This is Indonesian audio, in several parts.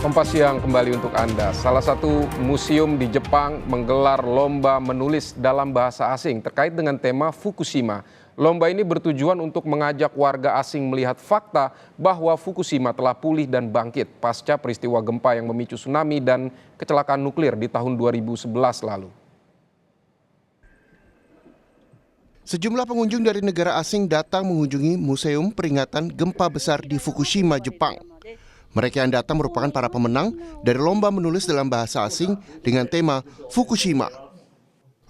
Kompas Siang kembali untuk Anda. Salah satu museum di Jepang menggelar lomba menulis dalam bahasa asing terkait dengan tema Fukushima. Lomba ini bertujuan untuk mengajak warga asing melihat fakta bahwa Fukushima telah pulih dan bangkit pasca peristiwa gempa yang memicu tsunami dan kecelakaan nuklir di tahun 2011 lalu. Sejumlah pengunjung dari negara asing datang mengunjungi Museum Peringatan Gempa Besar di Fukushima, Jepang. Mereka yang datang merupakan para pemenang dari lomba menulis dalam bahasa asing dengan tema Fukushima.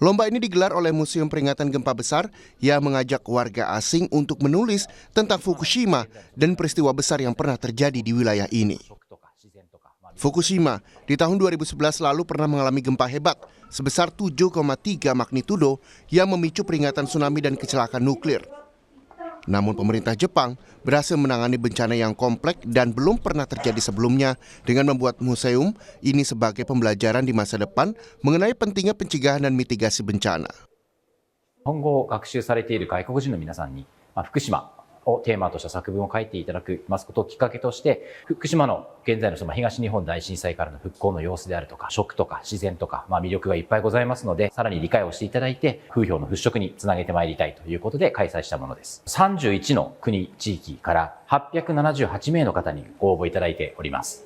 Lomba ini digelar oleh Museum Peringatan Gempa Besar yang mengajak warga asing untuk menulis tentang Fukushima dan peristiwa besar yang pernah terjadi di wilayah ini. Fukushima di tahun 2011 lalu pernah mengalami gempa hebat sebesar 7,3 magnitudo yang memicu peringatan tsunami dan kecelakaan nuklir. Namun pemerintah Jepang berhasil menangani bencana yang kompleks dan belum pernah terjadi sebelumnya dengan membuat museum ini sebagai pembelajaran di masa depan mengenai pentingnya pencegahan dan mitigasi bencana. 今後学習されている外国人の皆さんに、福島をテーマとした作文を書いていただきますことをきっかけとして、福島の現在の東日本大震災からの復興の様子であるとか、食とか自然とか、魅力がいっぱいございますので、さらに理解をしていただいて、風評の払拭につなげてまいりたいということで開催したものです。31の国地域から878名の方にご応募いただいております。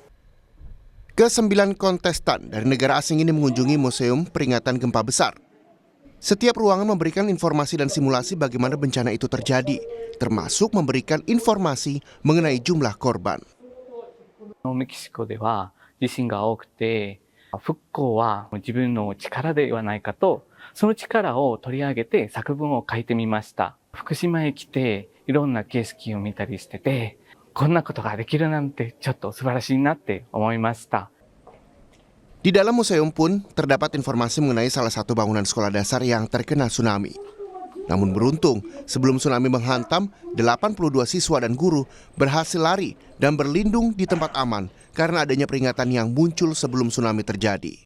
Ke-9 kontestan dari negara asing ini mengunjungi Museum Peringatan Gempa Besar. Setiap ruangan memberikan informasi dan simulasi bagaimana bencana itu terjadi, termasuk memberikan informasi mengenai jumlah korban. メキシコでは地震が多くて、復興は自分の力ではないかと、その力を取り上げて作文を書いてみました。福島へ来ていろんな景色を見たりしてて、こんなことができるなんてちょっと素晴らしいなって思いました。 Di dalam museum pun terdapat informasi mengenai salah satu bangunan sekolah dasar yang terkena tsunami. Namun beruntung, sebelum tsunami menghantam, 82 siswa dan guru berhasil lari dan berlindung di tempat aman karena adanya peringatan yang muncul sebelum tsunami terjadi.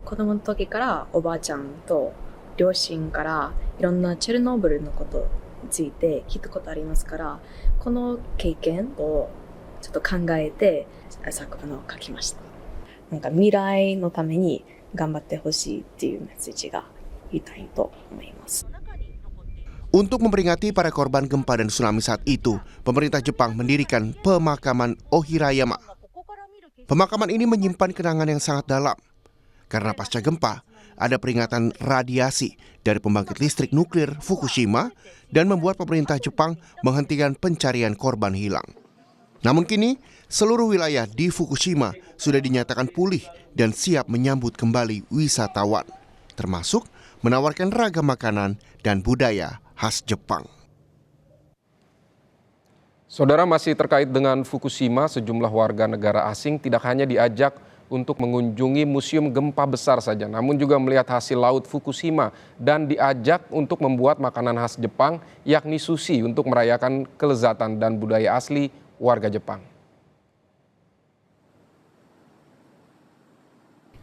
子供の時からおばあちゃんと両親からいろんなチェルノーブルのことについて聞いたことありますから、この経験をちょっと考えて作文を書きました。 なんか未来のために頑張ってほしいっていうメッセージが言いたいと思います。 Untuk memperingati para korban gempa dan tsunami saat itu, pemerintah Jepang mendirikan pemakaman Ohirayama. Pemakaman ini menyimpan kenangan yang sangat dalam. Karena pasca gempa, ada peringatan radiasi dari pembangkit listrik nuklir Fukushima dan membuat pemerintah Jepang menghentikan pencarian korban hilang. Namun kini, seluruh wilayah di Fukushima sudah dinyatakan pulih dan siap menyambut kembali wisatawan, termasuk menawarkan ragam makanan dan budaya khas Jepang. Saudara, masih terkait dengan Fukushima, sejumlah warga negara asing tidak hanya diajak untuk mengunjungi Museum Gempa Besar saja, namun juga melihat hasil laut Fukushima dan diajak untuk membuat makanan khas Jepang, yakni sushi, untuk merayakan kelezatan dan budaya asli warga Jepang.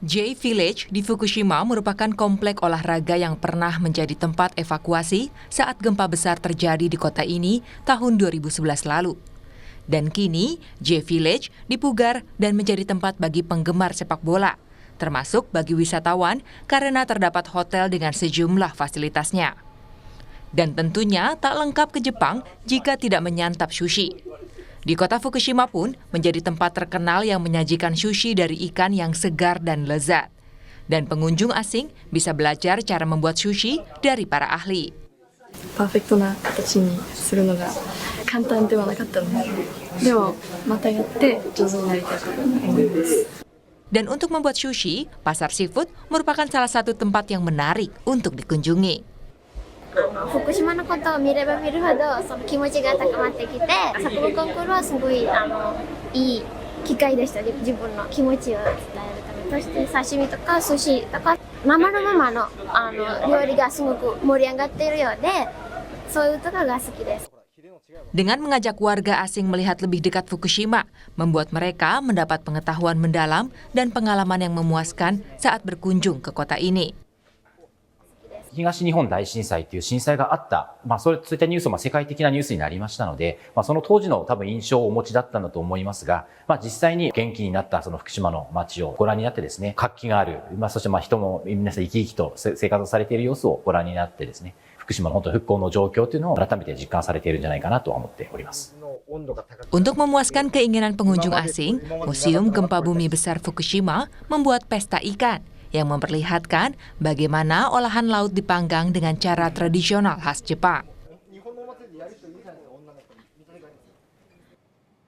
J-Village di Fukushima merupakan komplek olahraga yang pernah menjadi tempat evakuasi saat gempa besar terjadi di kota ini tahun 2011 lalu. Dan kini, J-Village dipugar dan menjadi tempat bagi penggemar sepak bola, termasuk bagi wisatawan karena terdapat hotel dengan sejumlah fasilitasnya. Dan tentunya tak lengkap ke Jepang jika tidak menyantap sushi. Di kota Fukushima pun menjadi tempat terkenal yang menyajikan sushi dari ikan yang segar dan lezat. Dan pengunjung asing bisa belajar cara membuat sushi dari para ahli. パーフェクトな形にするのが簡単ではなかったので、でもまたやって上手になりたいと思います。 Dan untuk membuat sushi, pasar seafood merupakan salah satu tempat yang menarik untuk dikunjungi. 福島のことを見れば見るほどその気持ちが高まってきて、作文コンクールはすごいいい機会でした。自分の気持ちを伝えるためとして刺身とか寿司とか生のままの料理がすごく盛り上がっているようで、そういうところが好きです。 Dengan mengajak warga asing melihat lebih dekat Fukushima, membuat mereka mendapat pengetahuan mendalam dan pengalaman yang memuaskan saat berkunjung ke kota ini. 東日本大震災という震災があった、そういったニュースも世界的なニュースになりましたので、その当時の多分印象をお持ちだったんだと思いますが、実際に元気になったその福島の街をご覧になってですね、活気がある、そして人も皆さん生き生きと生活をされている様子をご覧になってですね、福島の本当復興の状況というのを改めて実感されているんじゃないかなと思っております。Untuk memuaskan keinginan pengunjung asing, Museum Gempa Bumi Besar Fukushima membuat pesta ikan yang memperlihatkan bagaimana olahan laut dipanggang dengan cara tradisional khas Jepang.